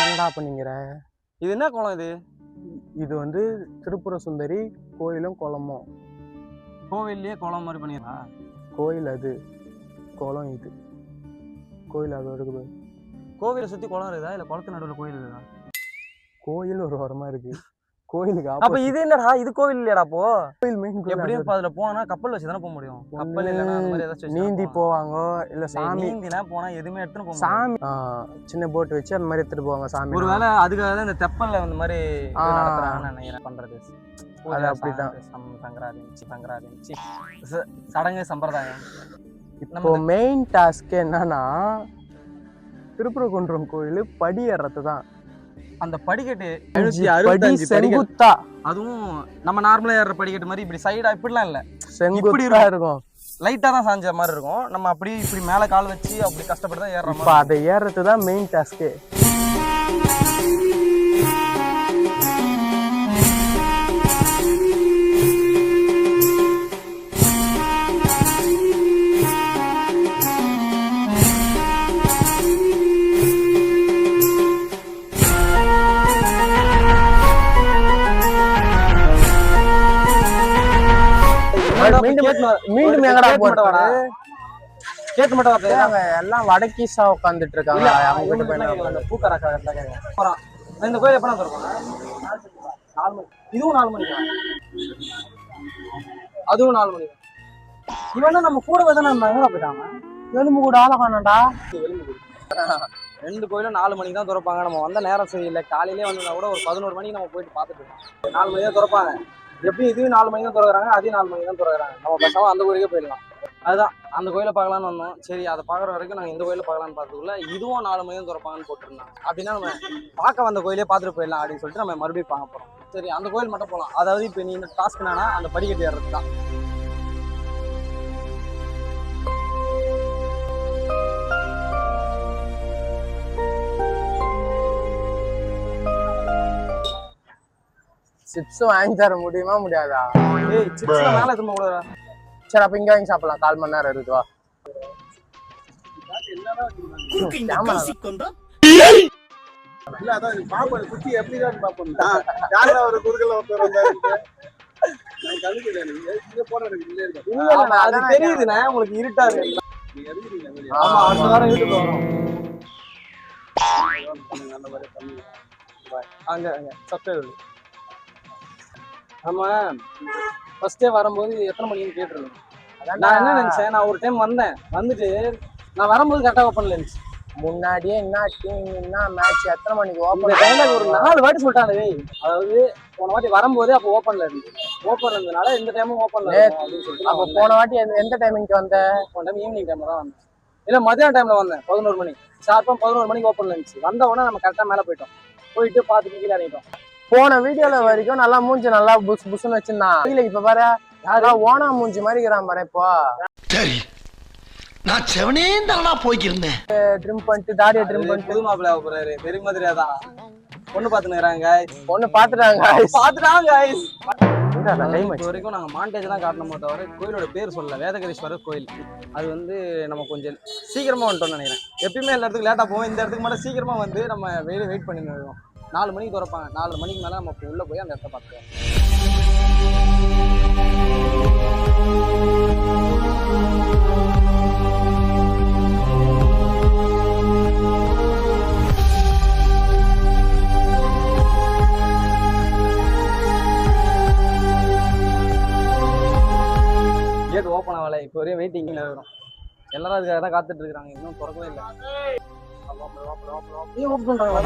என்னடா பண்ணிக்கிற? இது என்ன குளம் இது? இது வந்து திருப்புர சுந்தரி கோயிலும் குளமும். கோவில்லையே குளம் மாதிரி பண்ணிடுறா? கோயில் அது, குளம் இது. கோயில் அது இருக்குது. கோவிலை சுற்றி குளம் இருக்குதா இல்லை குளத்து நடுவில் கோயில் இருக்குதா? கோயில் ஒரு ஓரமா இருக்கு. கோயிலுக்கு அப்ப இது என்னடா, இது கோவில் இல்லையாடா? அப்போ கோயில் மெயின் கோயில். எப்படியும் இப்போ அதில் போனா கப்பல் வச்சு தானே போக முடியும். கப்பல் இல்லைன்னா அந்த மாதிரி ஏதாச்சும் நீந்தி போவாங்க, இல்ல சாமி நீந்திலாம் போனா எதுவுமே எடுத்துன்னு போக சாமி சின்ன போட் வச்சு அந்த மாதிரி எடுத்துட்டு போவாங்க சாமி. ஒருவேளை அதுக்காக தான் இந்த தெப்பல்ல இந்த மாதிரி நடத்துறாங்கன்னு நினைக்கிறேன். பண்றது அது அப்படிதான். சங்கராதி சடங்கு சம்பிரதாயம். இப்போ மெயின் டாஸ்க் என்னன்னா திருப்பரங்குன்றம் கோயில் படி ஏறது தான். அந்த படிக்கட்டு செங்குத்தா, அதுவும் நம்ம நார்மலா ஏற படிக்கட்டு மாதிரி இப்படி சைடா இப்படிலாம் இல்ல, செங்குத்தா இருக்கும். லைட்டா தான் சாஞ்ச மாதிரி இருக்கும். நம்ம அப்படி இப்படி மேல கால் வச்சு அப்படி கஷ்டப்பட்டு தான் ஏறுறோம். இப்போ அதை ஏறது தான் மெயின் டாஸ்கே. மீண்டும் எங்கடா போறா? கேட்க மாட்டேன். எல்லாம் வடக்கீசா உட்காந்துட்டு இருக்காங்க. இந்த கோயில் எப்ப திறப்பாங்க? 4 மணி. இதுவும் 4 மணிக்கு, அதுவும் 4 மணிக்கு. இவன் நம்ம கூட தானே எங்க போயிட்டாங்க? எலும்பு கூட ஆள காணண்டா. ரெண்டு கோயிலும் 4 மணிக்கு தான் திறப்பாங்க. நம்ம வந்த நேரம் சரியில்லை. காலையிலே வந்தா கூட ஒரு 11 மணிக்கு நம்ம போயிட்டு பார்த்துட்டு இருக்கோம். 4 மணி தான் திறப்பாங்க. எப்படி இதுவும் 4 மணிக்கு தான் திறக்கிறாங்க, அதையும் 4 மணிக்கு தான் திறக்கிறாங்க. நம்ம பேசாம அந்த கோயிலுக்கே போயிடலாம். அதுதான் அந்த கோயிலை பார்க்கலான்னு வந்தோம். சரி, அதை பார்க்குற வரைக்கும் நாங்கள் இந்த கோயிலை பார்க்கலான்னு பார்த்ததுக்குள்ள இதுவும் 4 மணி தான் திறப்பாங்கன்னு போட்டுருந்தாங்க. அப்படின்னா நம்ம பார்க்க வந்த கோயிலே பார்த்துட்டு போயிடலாம் அப்படின்னு சொல்லிட்டு நம்ம மறுபடியும் பார்க்க போகிறோம். சரி, அந்த கோயில் மட்டும் போகலாம். அதாவது இப்போ நீ இந்த டாஸ்க் என்னன்னா அந்த படிக்கட்டு ஏறுறது தான். சிப்ஸ் வாங்கி தர முடியுமா முடியாதா? ஏய், சிப்ஸ் மேல திரும்ப கூடாதா? சரி, அப்ப இங்க வாங்கி சாப்பிடலாம். 1/4 மணி நேரம் இருக்குவா? தெரியுதுண்ணே, உங்களுக்கு இருட்டா இருக்கு. ஆமா, அடுத்த வாரம் வீட்டுக்கு வரும். அங்க சப்ஸ்கிரைபர் நம்ம ஃபர்ஸ்டே வரும்போது எத்தனை மணின்னு கேட்டுருந்தேன். நான் என்ன நினைச்சேன், நான் ஒரு டைம் வந்தேன், வந்துட்டு நான் வரும்போது கரெக்டாக ஓப்பன்ல இருந்துச்சு. முன்னாடியே என்ன டீம் என்ன மேட்ச் எத்தனை மணிக்கு ஓப்பன்? ஒரு 4 வாட்டி சொல்லிட்டாங்க. அதாவது போன வாட்டி வரும்போதே அப்போ ஓப்பன்ல இருந்துச்சு. ஓப்பன் இருந்ததுனால இந்த டைமும் ஓப்பன்ல அப்படின்னு சொல்லிட்டு. அப்போ போன வாட்டி எந்த டைமிங்க்கு வந்தேன்? போன டைம் ஈவினிங் டைம்ல தான் வந்தேன். இல்லை, மதியான டைம்ல வந்தேன். 11 மணி ஷார்ப்பா 11 மணிக்கு ஓப்பன்ல இருந்துச்சு. வந்த உடனே நம்ம கரெக்டாக மேலே போயிட்டோம். போயிட்டு பார்த்துட்டு கீழே இறங்கிட்டோம். போன வீடியோல வரைக்கும் நல்லா மூஞ்சி நல்லா புஸ் புஸ்ன்னு வச்சிருந்தான். இப்ப பாரு, யாராவது ஓனா மூஞ்சி மாதிரி இருக்கிறான் பாரு. இப்போ சரி, நான் செவனே தானா போய்க்கிருந்தேன். ட்ரிம் பண்ணிட்டு தாடியை ட்ரிம் பண்ணிட்டு புது மாப்பிள்ளை போறாரு. தெரியுமா தெரியாதான்? பொண்ணு பாத்துக்கிறாங்க. பொண்ணு பாத்துட்டாங்க. வரைக்கும் நாங்க மாண்டேஜ் தான் காட்டணுமோ தவிர கோயிலோட பேர் சொல்லல. வேதகிரீஸ்வரர் கோயில். அது வந்து நம்ம கொஞ்சம் சீக்கிரமா வந்துட்டோம்னு நினைக்கிறேன். எப்பயுமே எல்லா இடத்துக்கு லேட்டா போவோம். இந்த இடத்துக்கு மட்டும் சீக்கிரமா வந்து நம்ம வெயிட் பண்ணி நிறுவோம். 4 மணிக்கு திறப்பாங்க. 4 மணிக்கு மேலே நம்ம உள்ளே போய் அந்த இடத்த பார்த்துக்கலாம். கேட் ஓப்பன் ஆகலை. இப்போ வரையும் வெயிட்டிங்கில் இருக்கிறோம். எல்லாரும் அதுக்காக தான் காத்துட்டு இருக்கிறாங்க. இன்னும் திறக்கவே இல்லை. ஓப்பன் பண்ணுறாங்க.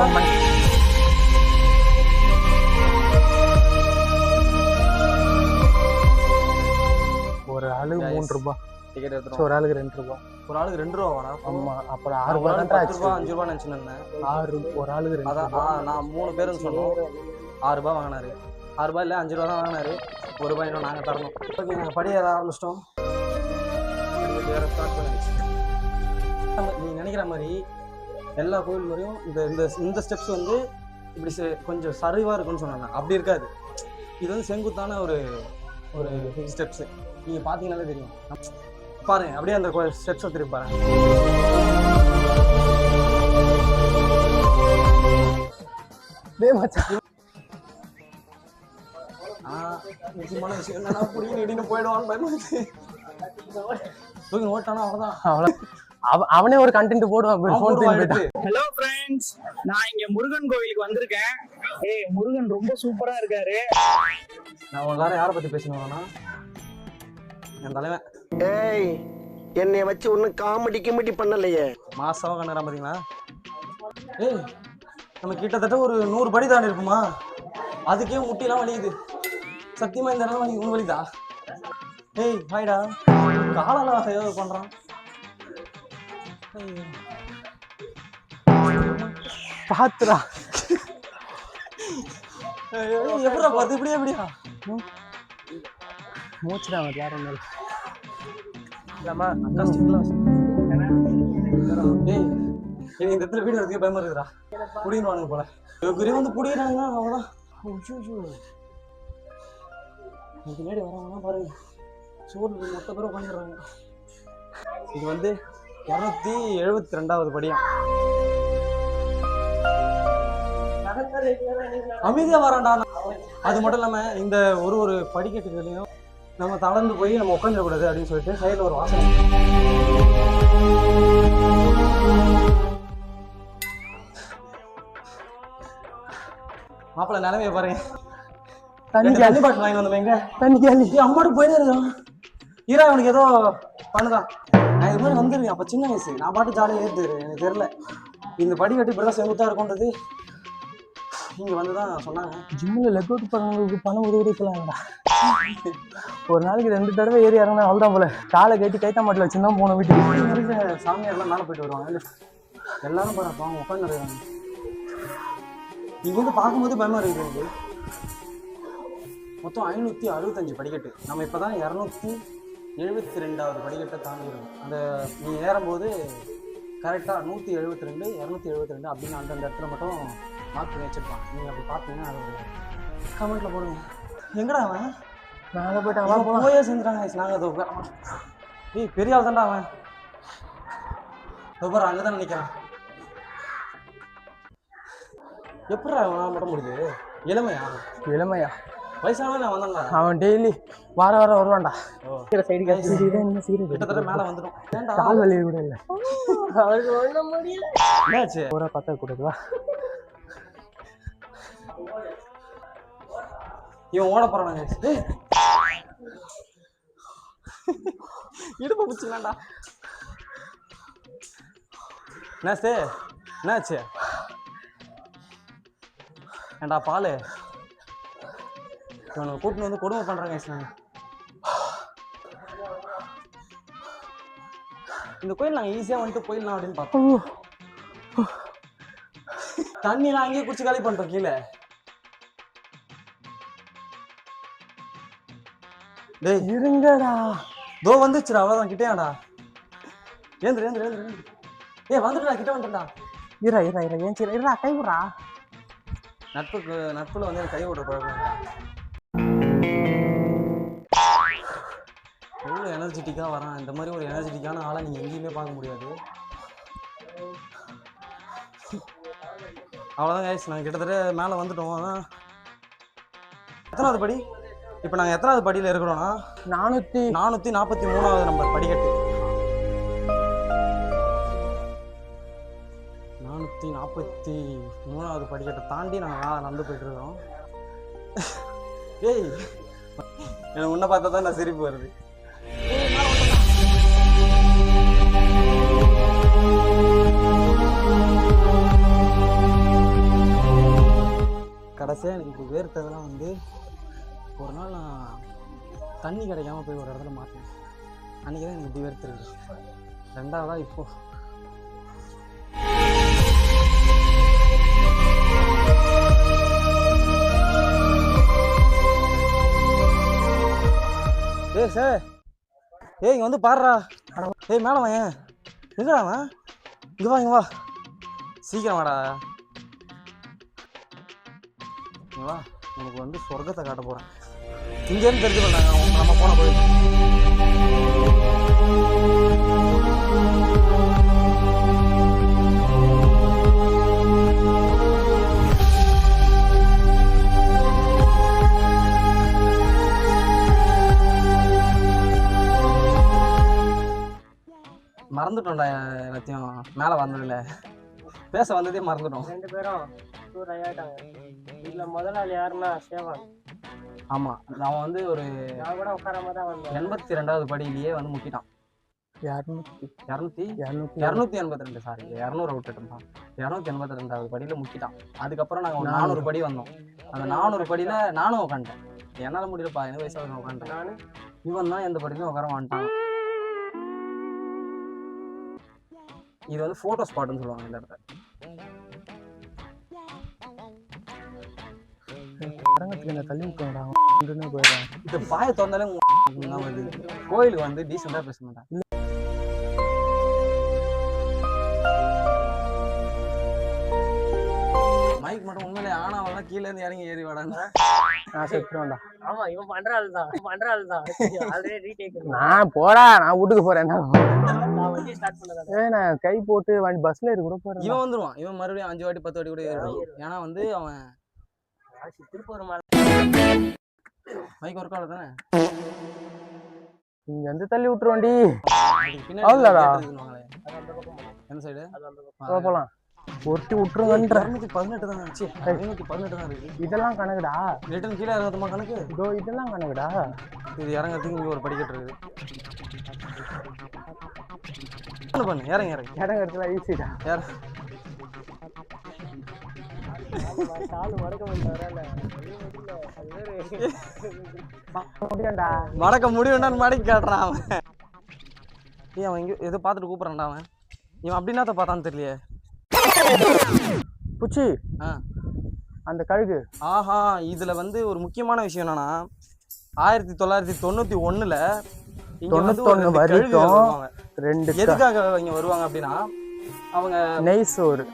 ஒரு ஆளுக்கு 3 ரூபாய் டிக்கெட் எடுத்துரும். ஒரு ஆளுக்கு 2 ரூபாய். ஒரு ஆளுக்கு 2 ரூபா. ஆமா, அப்புறம் 6 ரூபாய் தான். 10 ரூபா 5 ரூபா நினைச்சுன்னு 6 ஒரு ஆளுக்கு 2 ரூபாய். நான் 3 பேருன்னு சொன்னோம். 6 ரூபாய் வாங்கினாரு. 6 ரூபாய் இல்லை 5 ரூபா தான் வாங்கினாரு. 1 ரூபாய் இன்னும் நாங்கள் தரணும். ஓகே, நாங்கள் படி ஏற ஆரம்பிச்சிட்டோம். நீ நினைக்கிற மாதிரி எல்லா கோயில் முறையும் இந்த ஸ்டெப்ஸ் வந்து இப்படி கொஞ்சம் சரிவாக இருக்குன்னு சொன்னாங்க. அப்படி இருக்காது. இது வந்து செங்குத்தான ஒரு ஸ்டெப்ஸு. நீங்கள் பார்த்தீங்கன்னாலே தெரியும். பாருங்க, அப்படியே அந்த ஸ்டெப்ஸை திருப்பி பாருங்க. டேய் மச்சான் நிச்சயமான விஷயம் என்னன்னா புடிங்க இடின்னு போயிடுவான்னு பயமாச்சு. தூக்கி ஓட்டானா அவ்வளோதான். அவனே ஒரு கண்டென்ட் போடுவான். ஹலோ ஃப்ரெண்ட்ஸ், நான் இங்க முருகன் கோவிலுக்கு வந்திருக்கேன். முருகன் ரொம்ப சூப்பரா இருக்காரு. நான் எல்லாரும் யாரை பத்தி பேசணும்னா என் தலைவன். ஏய் என்னைய வச்சு ஒன்னும் காமெடி பண்ணலையே. மாசம் கண்ணுறான் பாத்தீங்களா? ஏய் நம்ம கிட்டத்தட்ட ஒரு 100 படி தாண்டி இருக்குமா? அதுக்கே முட்டிலாம் வலிக்குது. சத்தியமா இந்த நேரம் வலி வலிதா? ஏய் ஹாய்டா, காலெல்லாம் ஏதோ பண்றான். பாத்துடா எப்படா பார்த்து எப்படியா மூச்சுடா யாரும் ஏய் இந்த இடத்துல வீடு வரதுக்கு பயமா இருக்குதுடா. புடிவானுங்க போல குரு வந்து புடிக்கிறாங்க. அவ்வளோதான். பின்னாடி வரவங்க பாருங்க, சோறு மொத்த பேர் உட்காந்துடுறாங்க. இது வந்து 272வது படியா. அமைதியா வரான்டா. அது மட்டும் இல்லாம இந்த ஒரு படிக்கட்டுகளையும் நம்ம தளர்ந்து போய் நம்ம உட்காந்துடக்கூடாது அப்படின்னு சொல்லிட்டு சைடில் ஒரு வாசனை. மாப்பிள்ள நிலைமைய பாருங்க. தண்ணி பாட்டில் வாங்கி வந்தோம். எங்க தண்ணி கேள்வி அம்மாட்டு போயிடுறான். ஈரா அவனுக்கு ஏதோ பண்ணுதான். நான் இது மாதிரி வந்துருக்கேன். அப்போ சின்ன வயசு நான் பாட்டு ஜாலியாக ஏற்றுரு. எனக்கு தெரியல இந்த படிக்கட்டு இப்படிதான் செங்குத்தா இருக்கும்ன்றது. இங்கே வந்து தான் சொன்னாங்க. ஜிம்மில் லெக் அவுட் பண்ணவங்களுக்கு பணம் உதவிக்கலாம்டா. ஒரு நாளைக்கு 2 தடவை ஏறி இறங்கினா அவ்வளோதான் போல. காலை கட்டி கைத்தா மாட்டில் வச்சுருந்தா போன வீட்டுக்கு. சாமியாரெல்லாம் மேலே போயிட்டு வருவாங்க. எல்லாரும் பாருப்பா அவங்க உட்காந்துருக்காங்க. இங்கே வந்து பார்க்கும்போது பயமா இருக்குது. மொத்தம் 565 படிக்கட்டு. நம்ம இப்போ தான் 272வது படிக்கட்டை தாண்டிடுவோம். அந்த நீ ஏறும்போது கரெக்டாக 172 272 அப்படின்னு அந்தந்த இடத்துல மட்டும் மார்க் பண்ணி வச்சுருப்பான். நீங்கள் அப்படி பார்த்தீங்கன்னா அது ஒரு கமெண்ட்டில் போடுங்க. எங்கடா அவன்? நாங்கள் போயிட்டு அவன் போயே சேர்ந்துட்டாங்க. நாங்கள் அதை ஏய் பெரிய ஆள் தான்டா அவன். பாரு அங்கே தான் நினைக்கிறேன். எப்படி அவன் மட்டும் முடியுது? இளமையா வயசானவன் நான் வந்தான்டா. அவன் டெய்லி வார வருவான்டா. சைடு கிட்டத்தட்ட மேலே வந்துடும். கால் வலி கூட இல்லை. அவருக்கு ஒன்றும் முடியல. என்னாச்சு? ஒரு 10 கூட்டதுவா இவன் ஓட போறானுங்க. இடுப்பு பிடிச்சிக்கலாம்டா. என்னாச்சு? ஏண்டா பாலு இவனை கூட்டின்னு வந்து கொடுமை பண்றாங்க. இந்த கோயில் நாங்கள் ஈஸியாக வந்துட்டு போயிடலாம் அப்படின்னு பார்த்தோம். தண்ணியெல்லாம் அங்கேயே குடிச்சு காலி பண்ணிட்டோம் கீழே. டேய் இருங்கடா. தோ வந்துச்சுடா. அவ்வளோதான் கிட்டேடா. ஏந்திரு. ஏய் வந்துடுடா, கிட்ட வந்துட்டா. இருடா கை விடுறா. நட்புல வந்து கை விடுற பழக்கம். எவ்வளோ எனர்ஜெட்டிக்காக வரான். இந்த மாதிரி ஒரு எனர்ஜெட்டிக்கான ஆளை நீங்கள் எங்கேயுமே பார்க்க முடியாது. அவ்வளோதான் கைஸ், நாங்கள் கிட்டத்தட்ட மேலே வந்துட்டோம். அதான் எத்தனாவது படி? இப்போ நாங்கள் எத்தனாவது படியில் இருக்கிறோன்னா 443வது நம்பர் படிக்கட்டு. 443வது படிக்கட்டை தாண்டி நாங்கள் நடந்து போயிட்டு இருக்கோம். ஏய் எனக்கு முன்ன பார்த்தா தான் நான் சிரிப்பு வருது. கடைசியாக எனக்கு இப்போ வேர்த்ததெல்லாம் வந்து ஒரு நாள் நான் தண்ணி கிடைக்காம போய் ஒரு இடத்துல மாட்டினேன். அன்றைக்கி தான் எனக்கு இப்படி வேர்த்துருக்கு. 2ஆவதா இப்போ சார். இங்கே வந்து பாடுறா. மேலே வாங்க. எங்கடா அவன்? இங்கே வா சீக்கிரம் வாடா. வா, உனக்கு வந்து சொர்க்கத்தை காட்ட போகிறேன். இங்கேருந்து தெரிஞ்சு பண்ணாங்க நம்ம போன கோயில். மறந்துட்டோம்டா எல்லாத்தையும் மேலே வந்ததில்ல பேச வந்ததே மறந்துட்டோம். 2 பேரும் டூர் ஆயிட்டாங்க. இதுல முதலாளி யாருன்னா சேவன். ஆமாம் அவன் வந்து ஒரு நான் கூட உட்காராம தான் வந்தேன். 82வது படியிலேயே வந்து முக்கிட்டான். 282 சாரி 200 விட்டுட்டோம்ப்பா. 282வது படியில் முக்கிட்டான். அதுக்கப்புறம் நாங்கள் ஒரு 400 படி வந்தோம். அந்த 400 படியில் நானும் உட்காந்துட்டேன். என்னால் முடியலப்பா, எனக்கு வயசாக உட்காந்துட்டேன். நான் இவன் தான் எந்த படியிலும் உட்கார மாட்டான். இது வந்து ஃபோட்டோ ஸ்பாட்னு சொல்லுவாங்க இந்த இடத்த. தள்ளி விட்டுறாங்க போயிடுறாங்க. இந்த பாய திறந்தாலே வந்து கோயிலுக்கு வந்து டீசெண்டாக பேச மாட்டான். மைக் மட்டும் உண்மையிலே ஆனாவெல்லாம் கீழே இருந்து இறங்கி ஏறி வாடாங்க. நான் செத்துருவேன்டா. ஆமா இவன் பண்ற ஆள் தான் ஆல்ரெடி ரீடேக். நான் போடா, நான் வீட்டுக்கு போறேன். நான் வண்டி ஸ்டார்ட் பண்ணதா நான் கை போட்டு வண்டி பஸ்ல ஏறி கூட போறேன். இவன் வந்துருவான். இவன் மறுபடியும் 5 வாட்டி 10 வாட்டி கூட ஏறுவான். ஏன்னா வந்து அவன் திருப்பூர் மைக் ஒர்க் ஆகுது தானே. இங்க வந்து தள்ளி விட்டுருவாண்டி. பின்னாடி அவ்வளோடா. எந்த சைடு போலாம் ஒட்டி விட்டுருங்கன்ற. 218 தான். 218 தான் இருக்கு. இதெல்லாம் கணக்குடா. ரிட்டர்ன் கீழே இறங்குமா கணக்கு? இதோ இதெல்லாம் கணக்குடா. இது இறங்குறதுக்கு இங்கே ஒரு படிக்கட்டு இருக்குது. என்ன பண்ணு, இறங்க இடங்கிறதுல ஈஸிடா. மடக்க முடியும்டான்னு மடக்கி காட்டுறான் அவன். அவன் இங்கே எதோ பார்த்துட்டு கூப்பிட்றான்டா அவன். இவன் அப்படின்னா பார்த்தான்னு தெரியலையே. புச்சி அந்த கழுகு. ஆஹா, இதுல வந்து ஒரு முக்கியமான விஷயம் என்னன்னா 1991ல இங்க வந்து 91 வரைக்கும் 2 எதுக்காக இங்க வருவாங்க அப்படின்னா அவங்க நெய் சோறு,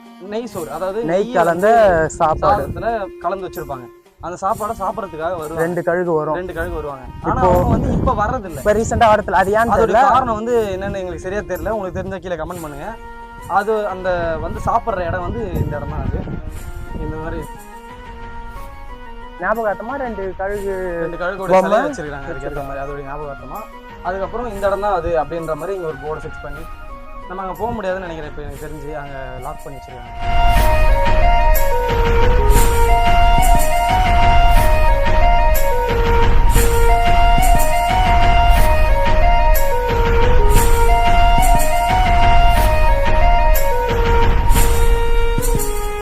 அதாவது நெய் கலந்த சாப்பாடுல கலந்து வச்சிருப்பாங்க. அந்த சாப்பாடை சாப்பிடறதுக்காக வருவாங்க. 2 கழுகு வரும். 2 கழுகு வருவாங்க. ஆனா அவங்க வந்து இப்ப வர்றது இல்ல. இப்ப ரீசெண்டா வரதுல அது ஏன்னு அதோட தெரியல. காரணம் வந்து என்னன்னு எங்களுக்கு சரியா தெரியல. உங்களுக்கு தெரிஞ்ச கீழே கமெண்ட் பண்ணுங்க. அது அந்த வந்து சாப்பிட்ற இடம் வந்து இந்த இடம் தான். அது இந்த மாதிரி ஞாபகார்த்தமா 2 கழுகோட சிலை வச்சிருக்காங்க இருக்கிற மாதிரி. அதோட ஞாபகார்த்தமா அதுக்கப்புறம் இந்த இடம் தான் அது அப்படின்ற மாதிரி இங்க ஒரு போர்டு ஃபிக்ஸ் பண்ணி நம்ம அங்கே போக முடியாதுன்னு நினைக்கிறேன். இப்போ எனக்கு தெரிஞ்சு அங்கே லாக் பண்ணி வச்சிருக்காங்க.